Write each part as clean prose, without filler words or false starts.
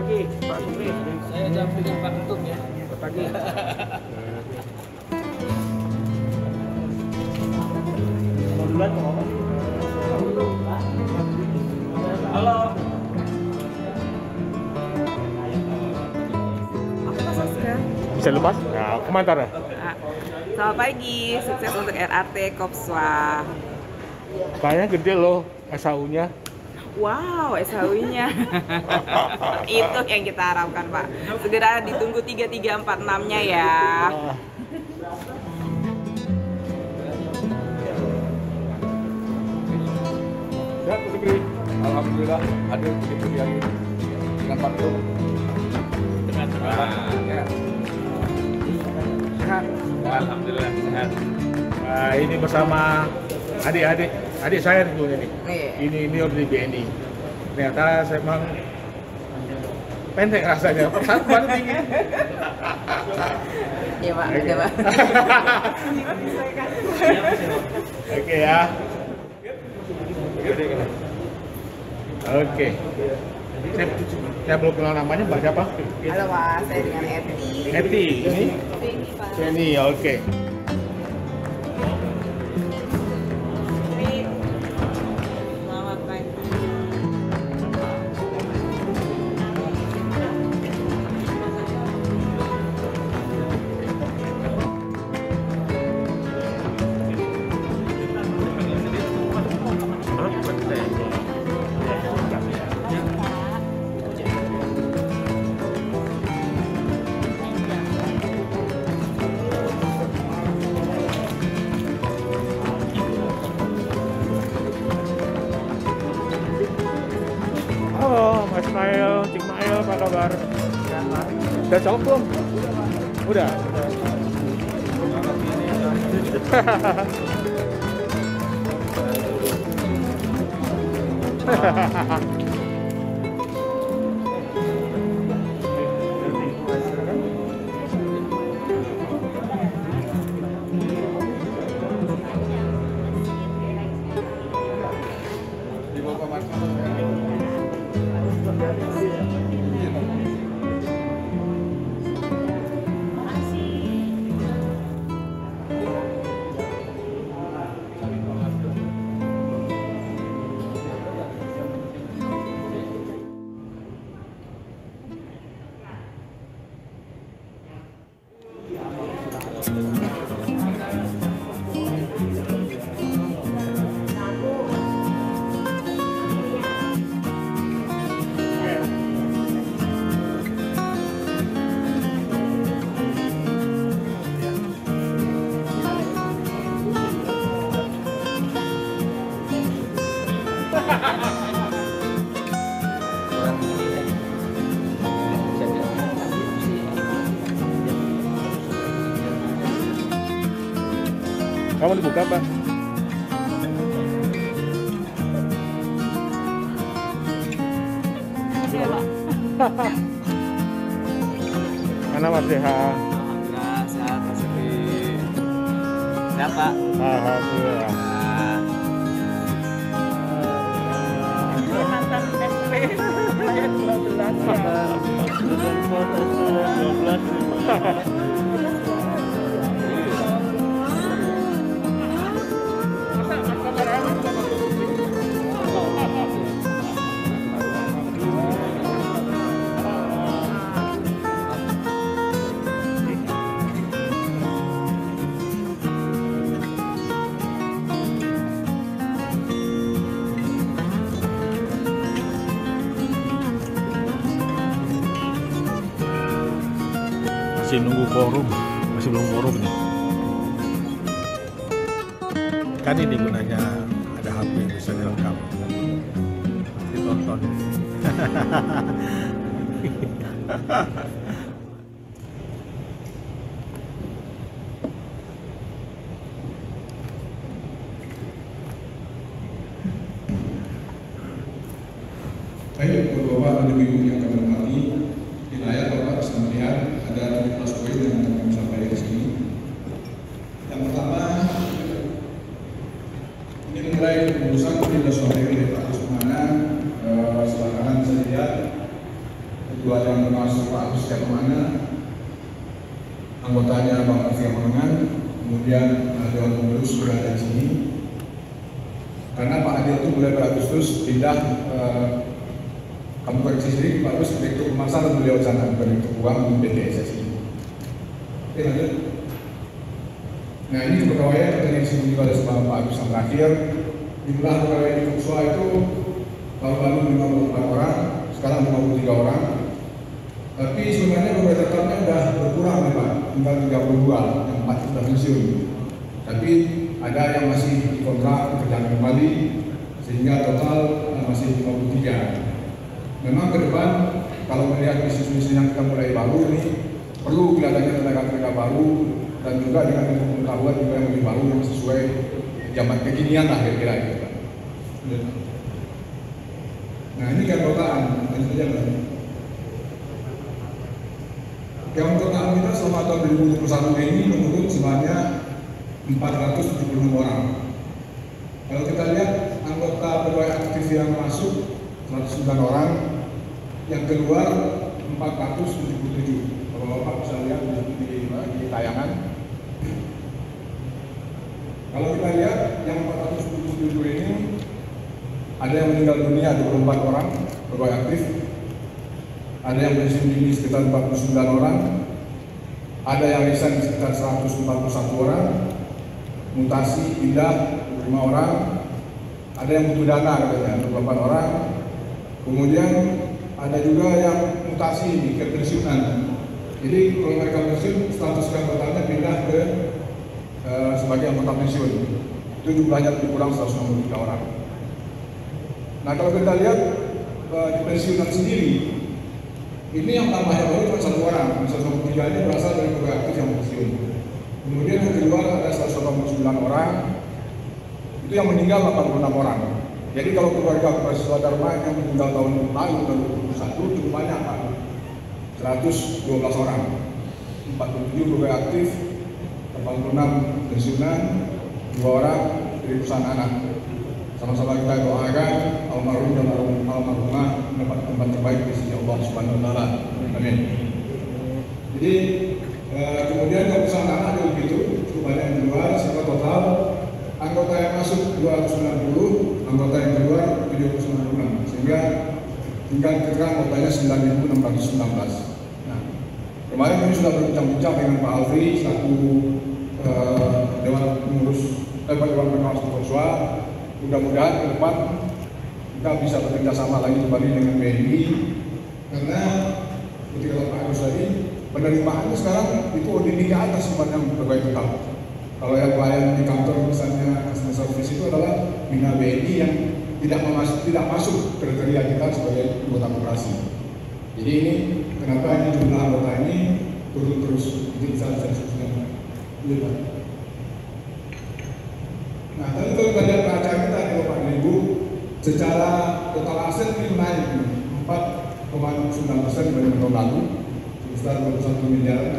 pagi, Pak Sumri. Saya dampingin Pak Ketum ya. Selamat pagi. Mau duluan mau apa? Halo. Bisa lepas? Nah, komentar ya? Selamat pagi, sukses untuk RRT Kopswa. Kayaknya gede loh SAU-nya. Wow, SHU-nya. Itu yang kita harapkan, Pak. Segera ditunggu 3346-nya ya. Ya, Pak Sumri. Alhamdulillah hadir begitu yang ini dengan Pak Ketum. Ya. Sehat. Alhamdulillah sehat. Nah, ini bersama adik saya nih. Nih. Ini di BNI. Ternyata saya memang pendek rasanya. Saat baru tinggi. Iya, Pak. Ada, Pak. Oke ya. Oke. Saya belum kenal namanya, Mbak siapa? Halo, Pak. Saya dengan Eti. Eti. Ini? Ini, Pak. Jenny, oke. Selamat pagi. Halo, Mas Mail, Cik Mail, apa kabar? Udah cowok belum? Udah. Di bawah Pak Ketum. Kamu dibuka apa? Mana Mas Deha? Alhamdulillah sehat Mas Edi. Sehat Pak. Alhamdulillah. Mantan SP. Saya 12 ya. Masih nunggu forum, masih belum forum nih. Kan ini gunanya ada HP bisa direkam, ditonton. Baik, Bapak dan Ibu yang kami hormati, di layar Bapak bisa melihat ada 17 poin yang akan kami sampaikan di sini. Yang pertama, ini mulai pengurusan tidak suami oleh Pak Kusmana. Sebelah kanan saya lihat ketua anggotanya Bang Alfi Mangan, kemudian Dewan Pengurus berada di sini. Karena Pak Adil itu mulai Agustus pindah kamu koreksi sendiri, Pak Agus direktur pemasaran beliau di sana, direktur uang di PTSSI. Oke, lanjut. Nah, ini kepegawaian tadi disebut juga oleh Pak Agus yang terakhir. Jumlah pegawai di Futsal itu tahun lalu 54 orang, sekarang 53 orang. Tapi sebenarnya pegawai tetapnya sudah berkurang nih Pak, tinggal 32, yang 4 sudah pensiun. Tapi ada yang masih dikontrak pekerjaan kembali, sehingga total masih 53. Memang ke depan kalau melihat bisnis-bisnis yang kita mulai baru ini perlu kelihatannya tenaga-tenaga baru dan juga dengan pengetahuan juga yang lebih baru yang sesuai zaman kekinian lah kira-kira gitu kan. Nah ini keanggotaan, lanjut aja Pak. Keanggotaan kita selama tahun 2021 ini menurun sebanyak 476 orang. Kalau kita lihat anggota pegawai aktif yang masuk 109 orang, yang keluar 477. Kalau Bapak bisa lihat di tayangan. Kalau kita lihat yang 477 ini ada yang meninggal dunia 24 orang pegawai aktif, ada yang pensiun dini sekitar 49 orang, ada yang resign sekitar 141 orang, mutasi pindah 5 orang, ada yang butuh dana katanya 24 orang. Kemudian ada juga yang mutasi di kepensiunan. Jadi kalau mereka pensiun, status keanggotaannya pindah ke sebagai anggota pensiun. Itu jumlahnya lebih kurang 163 orang. Nah kalau kita lihat di pensiunan sendiri, ini yang tambahnya baru cuma 1 orang. 163 ini berasal dari pegawai aktif yang pensiun. Kemudian yang kedua ada 189 orang. Itu yang meninggal 86 orang. Jadi kalau keluarga Profesor Dharma yang meninggal tahun lalu 2021 cukup banyak Pak, 112 orang, 47 pegawai aktif, 86 pensiunan, 2 orang dari perusahaan anak. Sama-sama kita doakan almarhum dan almarhumah mendapat tempat terbaik di sisi Allah Subhanahu Wa Taala. Amin. Jadi kemudian kalau perusahaan anak juga begitu, cukup banyak yang keluar, sehingga total anggota yang masuk 290, anggota yang keluar 796, sehingga tinggal kira anggotanya 9.619. Nah, kemarin kami sudah berbincang-bincang dengan Pak Alfi selaku Dewan Pengurus Dewan Pengawas Futsal. Mudah-mudahan ke depan kita bisa bekerja sama lagi kembali dengan BNI, karena seperti kata Pak Agus tadi, penerimaannya sekarang itu ODP ke atas sebenarnya pegawai tetap. Kalau yang pelayan di kantor misalnya customer service itu adalah bina BNI yang tidak masuk kriteria kita sebagai anggota koperasi. Jadi ini kenapa ini jumlah anggota ini turun terus, itu bisa disebutkan. Nah, tadi kalau kita lihat neraca kita di Bapak dan Ibu, secara total aset ini naik 4,9% dibanding tahun lalu, sebesar 21 miliar.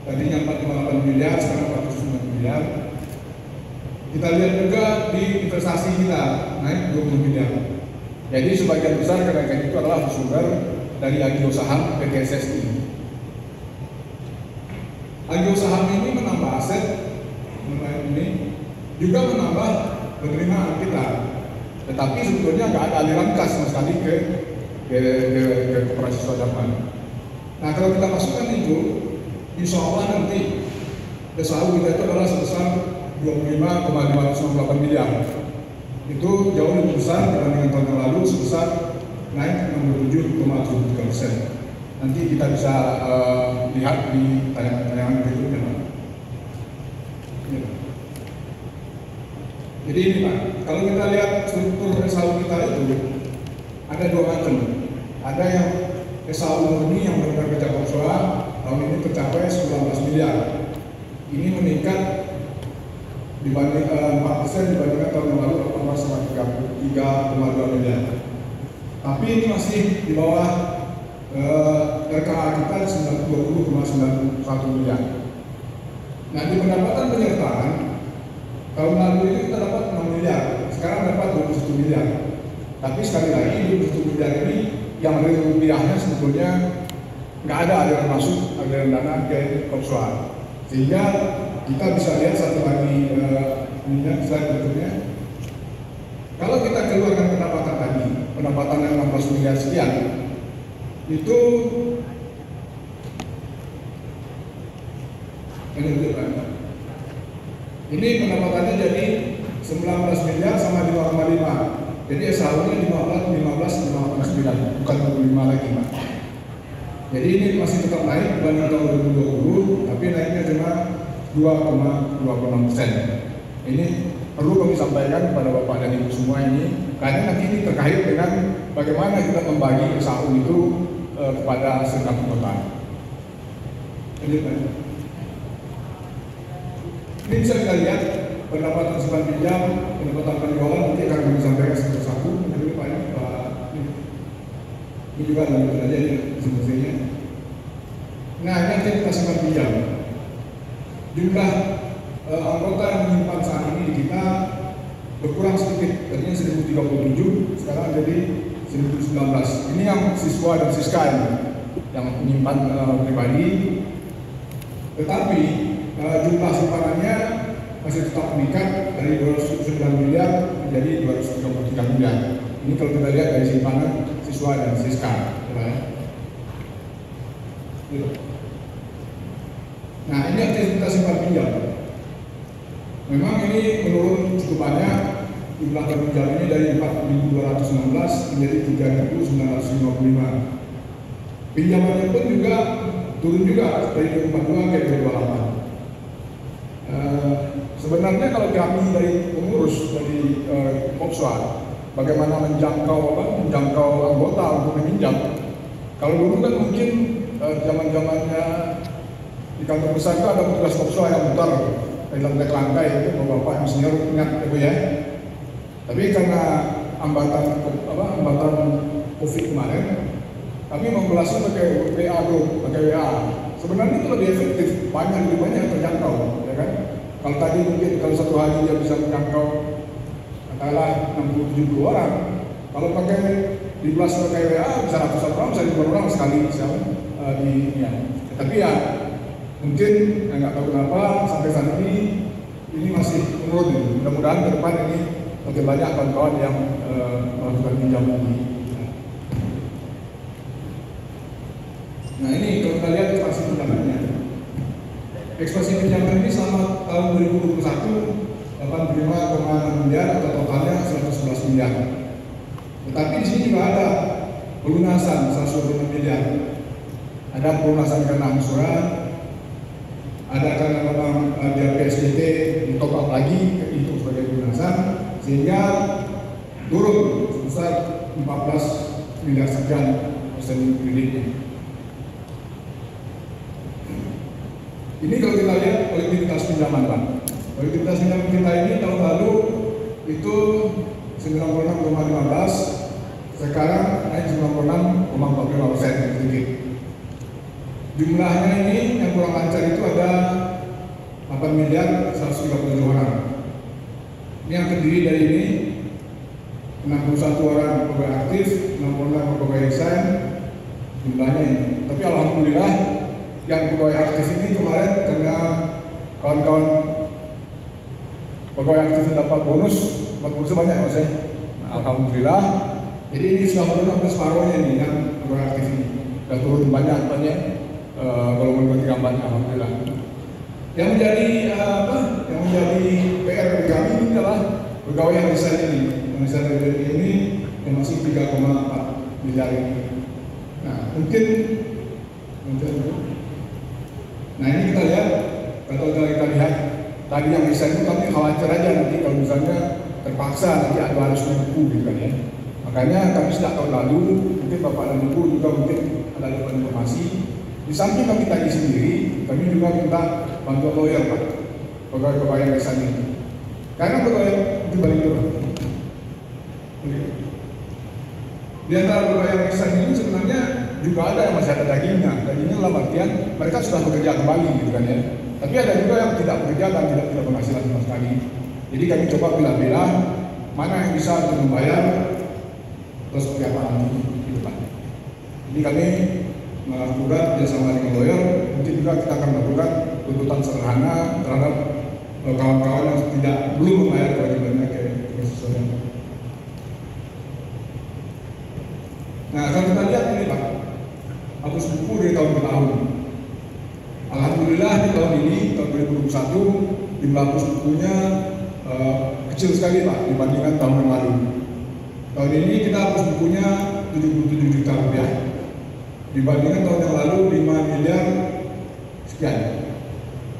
Tadinya 4,8 miliar, sekarang 4,9 miliar. Kita lihat juga di investasi kita naik 20 miliar. Jadi sebagian besar kenaikan itu adalah bersumber dari agio saham PTSSI. Agio saham ini menambah aset, ini juga menambah penerimaan kita. Tetapi sebetulnya nggak ada aliran kas sama sekali ke koperasi Swadharma. Nah kalau kita masukkan itu, insya Allah nanti SAU kita itu adalah sebesar 25,598 miliar. Itu jauh lebih besar dibandingkan tahun yang lalu, sebesar naik 67,73%. Nanti kita bisa lihat di tayangan-tayangan berikutnya. Jadi ini Pak, kalau kita lihat struktur SAU kita itu ada 2 macam. Ada yang SAU murni yang benar kerja konsulat, tahun ini tercapai 19 miliar. Ini meningkat dibanding 4% dibandingkan tahun yang lalu 18,3 miliar. Tapi ini masih di bawah RKA kita 20,91 miliar. Nah di pendapatan penyertaan tahun lalu ini kita dapat 6 miliar, sekarang dapat 21 miliar. Tapi sekali lagi 21 miliar ini yang real rupiahnya sebetulnya nggak ada aliran masuk aliran dana ke Kopswa. Sehingga kita bisa lihat satu lagi slide berikutnya. Kalau kita keluarkan pendapatan tadi, pendapatan yang 16 miliar sekian, itu ini pendapatannya jadi 19 miliar sama 5,5. Jadi SHU-nya 15,9, bukan 25 lagi, Pak. Jadi ini masih tetap naik dibanding tahun 2020, tapi naiknya cuma 2,26%. Ini perlu kami sampaikan kepada Bapak dan Ibu semua ini, karena nanti ini terkait dengan bagaimana kita membagi SHU itu kepada segenap anggota. Ini bisa kita lihat pendapatan simpan pinjam, pendapatan penjualan nanti akan kami sampaikan satu-satu. Ini juga lanjut aja ini sebetulnya. Nah, ini aktivitas simpan pinjam. Jumlah anggota yang menyimpan saat ini di kita berkurang sedikit. Tadinya 1037, sekarang jadi 1019. Ini yang siswa dan siska yang menyimpan pribadi. Tetapi jumlah simpanannya masih tetap meningkat dari 209 miliar menjadi 233 miliar. Ini kalau kita lihat dari simpanan siswa dan siska. Nah, ini aktivitas simpan pinjam. Memang ini menurun cukup banyak. Jumlah pinjam ini dari 4.216 menjadi 3.955. Pinjamannya pun juga turun juga dari 42 ke 28. Sebenarnya kalau kami dari pengurus dari Kopswa, bagaimana menjangkau anggota untuk meminjam. Kalau dulu kan mungkin zaman-zamannya di kantor besar itu ada petugas Kopswa yang mutar dari lantai-lantai itu, bapak yang senior ingat itu ya. Tapi karena hambatan COVID kemarin, kami membelasnya pakai WA Group, pakai WA. Sebenarnya itu lebih efektif, lebih banyak terjangkau, ya kan? Kalau tadi mungkin kalau satu hari dia bisa menjangkau katakanlah 60-70 orang, kalau pakai di belas pakai WA bisa ratusan orang, bisa ribuan orang sekali misalnya ya. Tapi ya mungkin nggak tahu kenapa sampai saat ini masih menurun. Mudah-mudahan ke depan ini makin banyak kawan-kawan yang melakukan pinjaman ini. Nah, ini kalau kita lihat ekspansi pinjamannya. Ekspansi pinjaman ini selama tahun 2021 85,6 miliar atau totalnya 111 miliar. Tetapi di sini juga ada pelunasan 126 miliar. Ada pelunasan karena angsuran, ada karena memang dia PSBT ditop up lagi itu sebagai pelunasan, sehingga turun sebesar 14 miliar sekian persen kreditnya. Ini kalau kita lihat kolektivitas pinjaman, Pak. Kolektivitas pinjaman kita ini tahun lalu itu 96,15, sekarang naik 96,45% sedikit. Jumlahnya ini yang kurang lancar itu ada 8 miliar 137 orang. Ini yang terdiri dari ini 61 orang pegawai aktif, 66 pegawai resign, jumlahnya ini. Tapi alhamdulillah yang pegawai aktif ini kemarin karena kawan-kawan pegawai aktif dapat bonus banyak maksudnya. Alhamdulillah. Jadi ini sudah menurun sampai separuhnya ini yang pegawai aktif ini. Sudah turun banyak kalau menurut gambarnya, alhamdulillah. Yang menjadi yang menjadi PR bagi kami ini adalah pegawai yang resign ini. Yang resign ini yang masih 3,4 miliar ini. Nah, mungkin nah ini kita lihat, kalau kita lihat tadi yang resign itu kami khawatir aja nanti kalau misalnya terpaksa nanti ada harus menunggu gitu kan ya. Makanya kami sejak tahun lalu mungkin Bapak dan Ibu juga mungkin ada informasi. Di samping kami tadi sendiri, kami juga minta bantuan lawyer, Pak, pegawai yang resign ini. Karena pegawai itu balik turun. Di antara pegawai yang resign ini sebenarnya juga ada yang masih ada dagingnya. Dagingnya dalam artian mereka sudah bekerja kembali gitu kan ya. Tapi ada juga yang tidak bekerja dan tidak penghasilan sama sekali. Jadi kami coba pilih-pilih mana yang bisa untuk membayar terus seperti apa nanti di depan. Jadi kami melakukan kerjasama dengan lawyer, mungkin juga kita akan melakukan tuntutan sederhana terhadap kawan-kawan yang belum membayar kewajibannya ke konstitusional. Nah, kalau kita lihat ini Pak, hapus buku dari tahun ke tahun. Alhamdulillah di tahun ini, tahun 2021, jumlah hapus bukunya kecil sekali Pak dibandingkan tahun yang lalu. Tahun ini kita hapus bukunya 77 juta rupiah, dibandingkan tahun yang lalu 5 miliar sekian.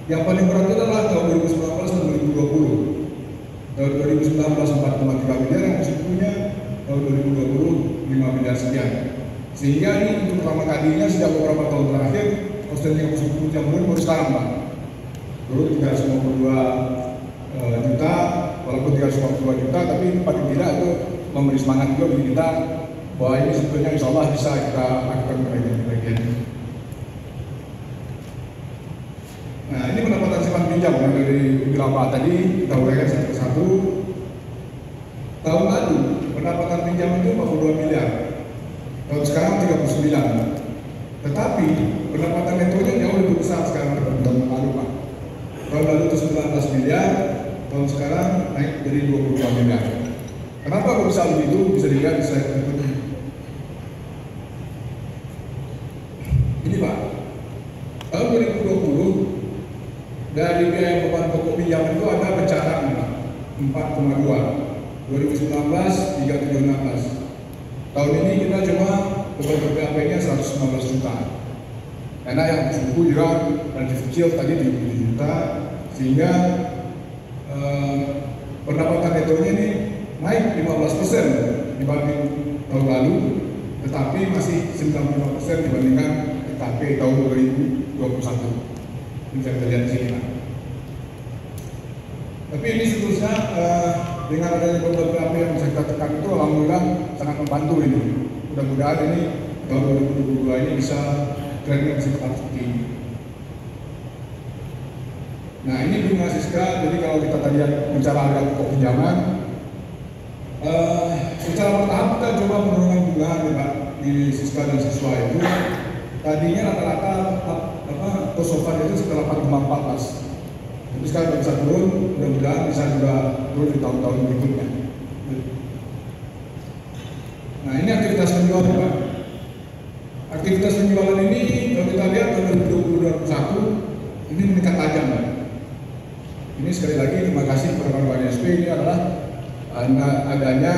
Yang paling berat itu adalah tahun 2019 dan 2020. Tahun 2019 4,3 miliar, yang hapus bukunya tahun 2020 5 miliar sekian. Sehingga ini untuk pertama kalinya sejak beberapa tahun terakhir outstanding hapus buku yang baru sekarang Pak. Dulu 352 juta, walaupun 352 juta, tapi paling tidak itu memberi semangat juga bagi kita bahwa ini sebetulnya insya Allah bisa kita lakukan bagian. Nah, ini pendapatan simpan pinjam yang dari beberapa tadi kita uraikan satu persatu. Tahun lalu pendapatan pinjam itu 42 miliar, tahun sekarang 39. Tetapi pendapatan netonya jauh lebih besar sekarang daripada tahun lalu Pak. Tahun lalu itu 19 miliar, tahun sekarang naik jadi 22 miliar. Kenapa kok bisa begitu? Bisa dilihat di slide berikutnya. Ini Pak, tahun 2020 dari biaya beban pokok pinjam itu ada pecahan Pak, 4,2. 2019 3,716. Tahun ini kita cuma beban PPAP-nya 119 juta. Karena yang buku juga relatif kecil tadi 77 juta, sehingga pendapatan netonya ini naik 15% dibanding tahun lalu, tetapi masih 95% dibandingkan PKP tahun 2021. Ini bisa kita lihat di sini Pak. Tapi ini seterusnya dengan adanya beberapa PKP yang bisa kita tekan itu alhamdulillah sangat membantu ini. Mudah-mudahan ini tahun 2022 ini bisa trennya bisa tetap seperti ini. Nah, ini bunga Siska. Jadi kalau kita tadi bicara harga pokok pinjaman, secara bertahap kita coba menurunkan bunga di Siska dan siswa itu. Tadinya rata-rata kosovan itu sekitar 8,14. Tapi sekarang bisa turun, mudah-mudahan bisa juga turun di tahun-tahun berikutnya. Nah, ini aktivitas penjualan Pak. Aktivitas penjualan ini kalau kita lihat tahun 2021 ini meningkat tajam Pak. Ini sekali lagi terima kasih kepada kawan-kawan SP. Ini adalah adanya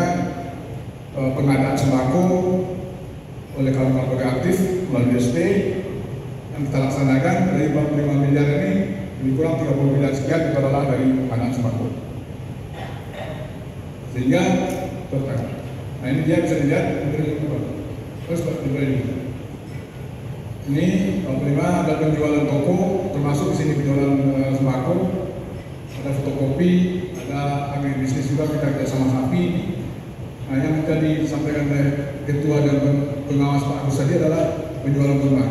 pengadaan sembako oleh kawan-kawan aktif melalui SP yang kita laksanakan dari 45 miliar ini lebih kurang 30 miliar sekian itu adalah dari pengadaan sembako. Sehingga total. Nah, ini dia bisa dilihat terus ini. Ini 45 ada penjualan toko, termasuk di sini penjualan sembako, ada fotokopi, ada agribisnis juga kita kerjasama sapi. Nah, yang tadi disampaikan oleh ketua dan pengawas Pak Agus tadi adalah penjualan rumah.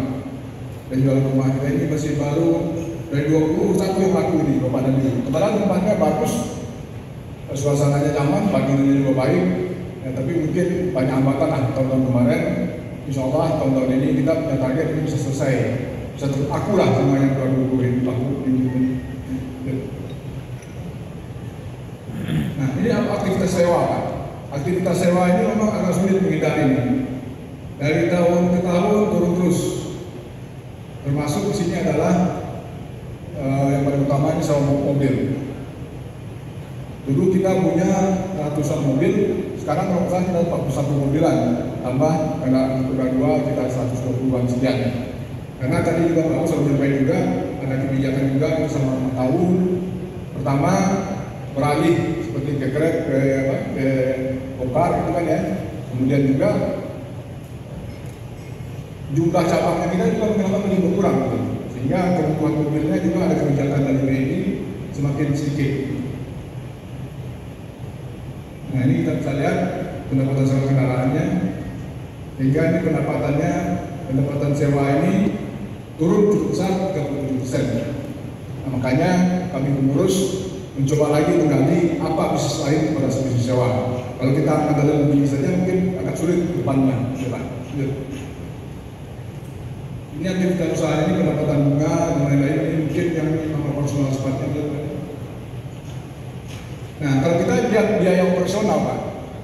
Penjualan rumah kita ini masih baru dari 21 yang laku ini Bapak dan Ibu. Kebetulan tempatnya bagus, suasananya nyaman, bangunannya juga baik. Ya, tapi mungkin banyak hambatan lah tahun-tahun kemarin. Insya Allah tahun-tahun ini kita punya target ini bisa selesai, bisa teraku lah semua yang telah laku ini. Nah, ini aktivitas sewa Pak. Aktivitas sewa ini memang agak sulit menghindari ini. Dari tahun ke tahun turun terus. Termasuk di sini adalah yang paling utama ini sewa mobil. Dulu kita punya ratusan mobil, sekarang kalau misalnya kita 41 mobilan, tambah karena roda 2 kita 120-an sekian. Karena tadi juga Pak Agus menyampaikan juga ada kebijakan juga selama 5 tahun. Pertama beralih seperti ke Grab, ke Gopar gitu kan ya. Kemudian juga jumlah cabangnya kita juga mengalami berkurang gitu. Sehingga kebutuhan mobilnya juga ada kebijakan dari BNI semakin sedikit. Nah, ini kita bisa lihat pendapatan sewa kendaraannya, hingga ini pendapatan sewa ini turun cukup besar 37%. Nah, makanya kami pengurus mencoba lagi menggali apa bisnis lain pada bisnis sewa. Kalau kita mengandalkan begini saja mungkin agak sulit ke depannya. Ini aktivitas usaha ini pendapatan bunga dan lain-lain ini mungkin yang operasional sifatnya. Nah, kalau kita lihat biaya operasional, Pak,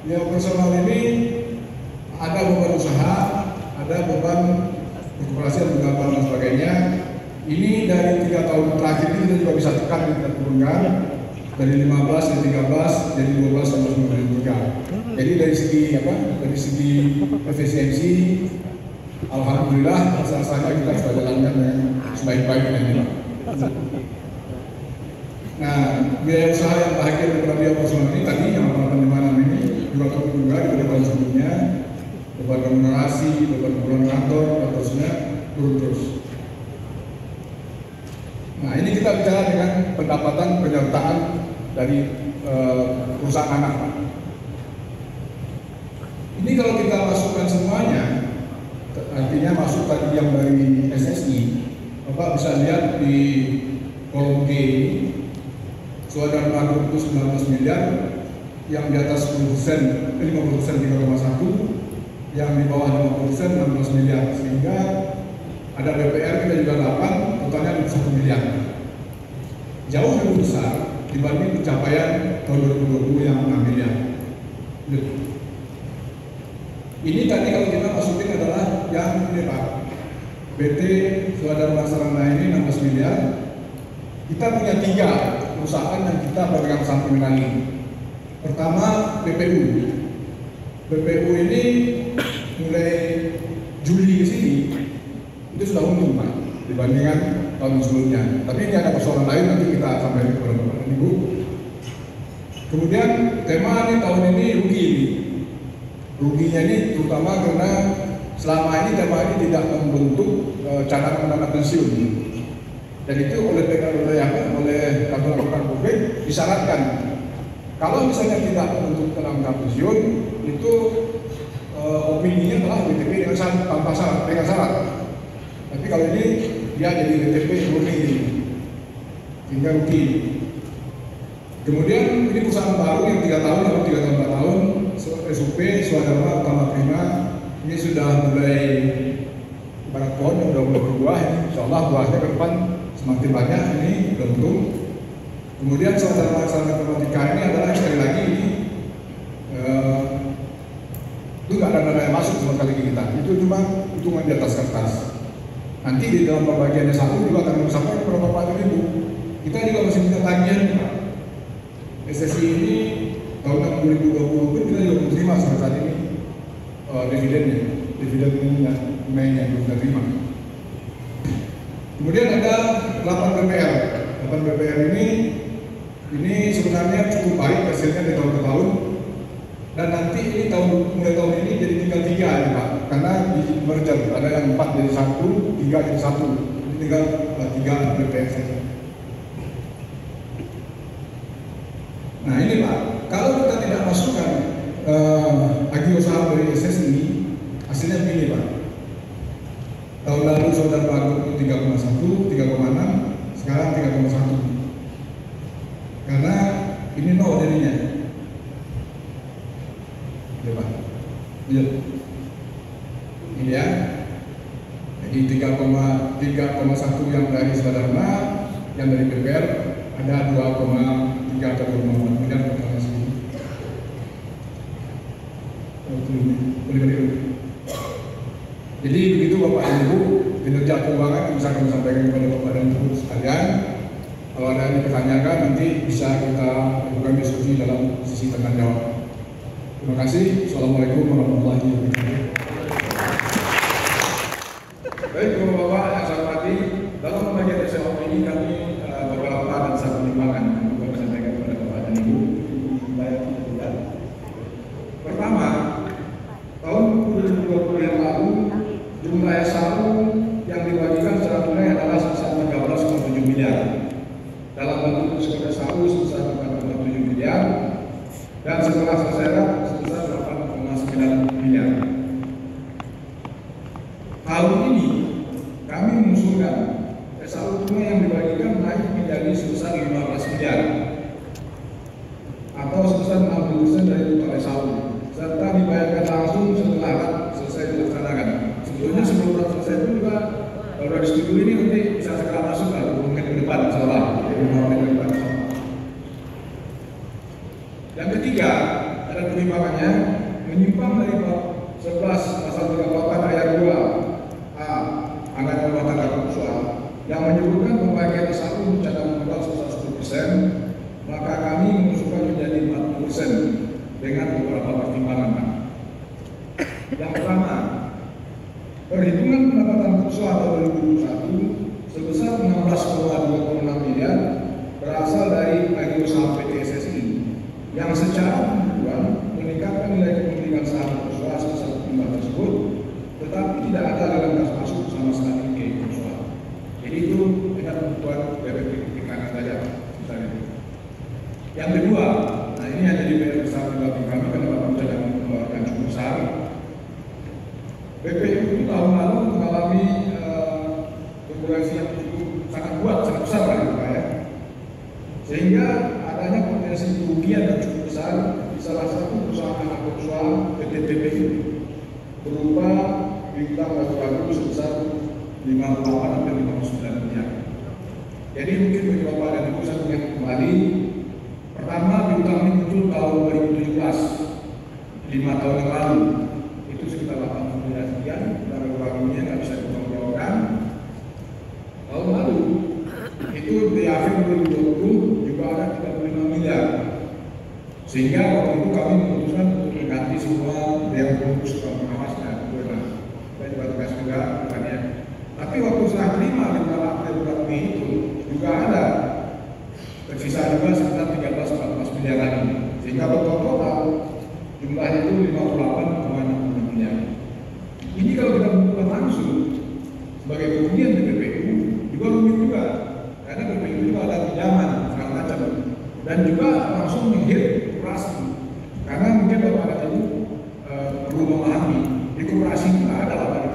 biaya operasional ini ada beban usaha, ada beban operasi dan beban dan sebagainya. Ini dari 3 tahun terakhir ini kita juga bisa tekan, kita turunkan dari 15 jadi 13 jadi 12 sampai 13. Jadi dari segi apa? Dari segi efisiensi, alhamdulillah rasanya kita sudah jalankan dengan sebaik-baiknya ini, Pak. Nah, biaya usaha yang bahagia daripada biaya operasional ini tadi yang 856 ini juga turun juga di tahun sebelumnya. Beban remunerasi, beban bulan kantor, dan terusnya turun terus. Nah, ini kita bicara dengan pendapatan penyertaan dari perusahaan anak, Pak. Ini kalau kita masukkan semuanya, artinya masuk tadi yang dari SSI, Bapak bisa lihat di kolom G ini, swadharma makro itu 19 miliar, yang di atas 10%, 50% 3,1, yang di bawah 50% 16 miliar, sehingga ada BPR kita juga 8, totalnya 21 miliar. Jauh lebih besar dibanding pencapaian tahun 2020 yang 6 miliar. Ini tadi kalau kita masukin adalah yang ini, Pak, BT Swadharma Sarana ini 16 miliar. Kita punya 3 perusahaan yang kita pegang samping ini. Pertama BPU. BPU ini mulai Juli ke sini itu sudah untung, Pak, dibandingkan tahun sebelumnya. Tapi ini ada persoalan lain, nanti kita sampaikan kepada Bapak dan Ibu. Kemudian tema ini tahun ini rugi ini. Ruginya ini terutama karena selama ini tema ini tidak membentuk cadangan dana pensiun. Dan itu oleh kantor laporan publik disyaratkan. Kalau misalnya tidak membentuk cadangan pensiun, itu opininya adalah BTP dengan syarat, tanpa syarat, dengan syarat. Tapi kalau ini dia jadi BTP murni, sehingga rugi. Kemudian ini perusahaan baru yang 3 tahun atau 3 tahun 4 tahun, SUP Swadharma Utama Prima, ini sudah mulai ibarat pohon yang sudah mulai berbuah. Insya Allah buahnya ke depan semakin banyak, ini beruntung. Kemudian Swadharma Sarana Informatika ini adalah sekali lagi ini itu nggak ada dana yang masuk sama sekali ke kita, itu cuma hitungan di atas kertas. Nanti di dalam pembagiannya satu juga akan disampaikan kepada Bapak dan Ibu. Kita juga masih minta tagihan, Pak. SSI ini tahun 2020 pun kita juga belum terima sampai saat ini dividennya, dividen belum kita terima. Kemudian ada 8 BPR. 8 BPR ini sebenarnya cukup baik hasilnya dari tahun ke tahun. Dan nanti ini mulai tahun ini jadi tinggal 3 ya, Pak, karena di merger ada yang 4 jadi 1, 3 jadi 1, ini tinggal 3 BPR saja. Nah ini, Pak, kalau kita tidak masukkan agio saham dari SSI, hasilnya begini, Pak. Tahun lalu saudara Pak 3,1, 3,6, sekarang 3,1. Karena ini nol jadinya. Ya, Pak. Lihat. Ini ya. Jadi 3,1 yang dari Swadharma, yang dari BPR ada 2,3 atau 2,4 miliar totalnya segini. Jadi begitu Bapak dan Ibu, kinerja keuangan bisa kami sampaikan kepada Bapak dan Ibu sekalian. Kalau ada yang dipertanyakan nanti bisa kita lakukan diskusi dalam sesi tanya jawab. Terima kasih. Assalamualaikum warahmatullahi wabarakatuh. Baik, Bapak yang saya hormati, dalam pembagian SLO ini kami beberapa dan satu pertimbangan yang juga disampaikan kepada Bapak dan Ibu. Pertama, tahun 2020 yang lalu jumlah SAU yang dibagikan secara tunai adalah sebesar 13,7 miliar. Dalam bentuk skor SAU sebesar 4,7 miliar dan setelah terserat sebesar 8,9 miliar. Tahun ini kami mengusulkan SAU tunai yang dibagikan naik menjadi sebesar 15 miliar atau sebesar 60% dari total SAU, serta dibayarkan langsung setelah selesai dilaksanakan. Sebetulnya sebelum selesai itu juga Kalau disetujui ini nanti bisa segera masuk lah, mungkin ke depan insyaallah. Yang ketiga, ada pertimbangannya menyimpang dari bab 11 pasal 38 ayat 2 A anggaran rumah tangga khususnya yang menyebutkan pembagian S1 cadangan modal sebesar 10%, maka kami mengusulkan menjadi 40% dengan beberapa pertimbangan. Yang pertama, perhitungan pendapatan khususnya tahun 2021 sebesar 16,26 miliar berasal dari bagi usaha PT SSI yang secara kebetulan meningkatkan nilai kepemilikan saham khususnya sebesar jumlah tersebut, tetapi tidak ada aliran kas masuk sama sekali ke khususnya. Jadi itu tidak membuat BPP tekanan saja misalnya. Yang kedua, nah ini yang jadi PR besar di belakang kami karena Bapak cadangan mengeluarkan cukup besar. BPU itu tahun lalu mengalami turbulensi yang cukup sangat kuat, sangat besar lah gitu ya. Sehingga adanya potensi kerugian yang cukup besar di salah satu perusahaan anak perusahaan PT BPU berupa bintang ragu-ragu sebesar 58 sampai 59 miliar. Jadi mungkin bagi Bapak dan Ibu saya ingat kembali, pertama bintang ini muncul tahun 2017, 5 tahun yang lalu. Itu sekitar 80 miliar sekian, dan ragu-ragunya nggak bisa dikontrolkan. Tahun lalu itu di akhir 2020 juga ada 35 miliar. Sehingga waktu itu kami memutuskan untuk mengganti semua yang bungkus pengawasnya. Kita juga tegas juga bukannya. Tapi waktu serah terima di bulan April bulan Mei itu juga ada tersisa juga sekitar 13-14 miliar lagi. Sehingga total jumlahnya itu 58,6 miliar. Ini kalau kita bukan langsung sebagai kerugian di BPU juga rumit juga, karena BPU juga ada pinjaman segala macam dan juga langsung menghit koperasi. Karena mungkin Bapak dan Ibu perlu memahami di koperasi juga ada apa yang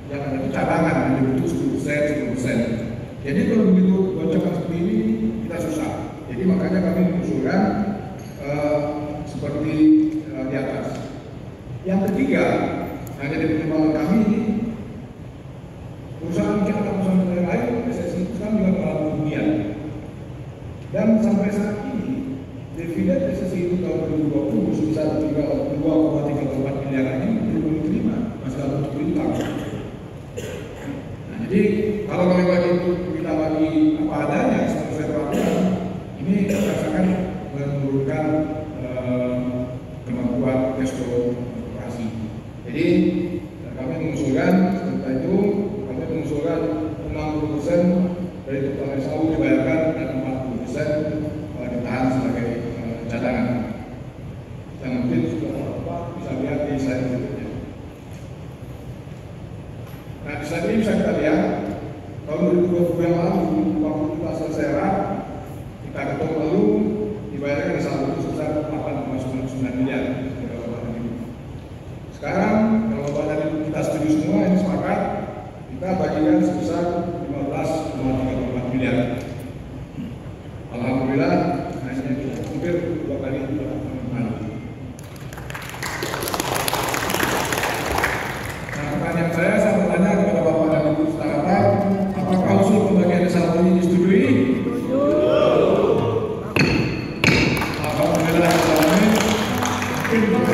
ada di cadangan yang dibutuh 10%. Jadi kalau begitu goncangan seperti ini kita susah. Jadi makanya kami mengusulkan seperti di atas. Yang ketiga, hanya di pertimbangan kami ini perusahaan kita atau perusahaan yang lain SSI itu kan juga mengalami kerugian. Dan sampai saat ini dividen SSI itu tahun 2020 sebesar 2,34 miliar ini belum diterima, masih dalam bentuk bintang. Nah, jadi kalau kami bagi itu kita bagi apa adanya seperti saya perhatikan, ini rasakan menurunkan kemampuan cash flow operasi. Jadi kami mengusulkan setelah itu kami mengusulkan 60% dari total SAU dibayarkan dan 40% ditahan sebagai cadangan. Yang mungkin sudah bisa lihat di slide berikutnya. Nah di slide ini bisa kita lihat tahun 2020 yang lalu waktu kita selesai kita ketok lalu dibayarkan SAU sebesar 8,99 miliar. Sekarang kalau Bapak dan Ibu kita setuju semua ini sepakat, kita bagikan sebesar 15,34 miliar. Alhamdulillah, hanya hampir 2 kali lipat. Nah, pertanyaan saya bertanya kepada Bapak dan Ibu sekalian, apakah usul pembagian S1 ini disetujui? Alhamdulillah, mungkin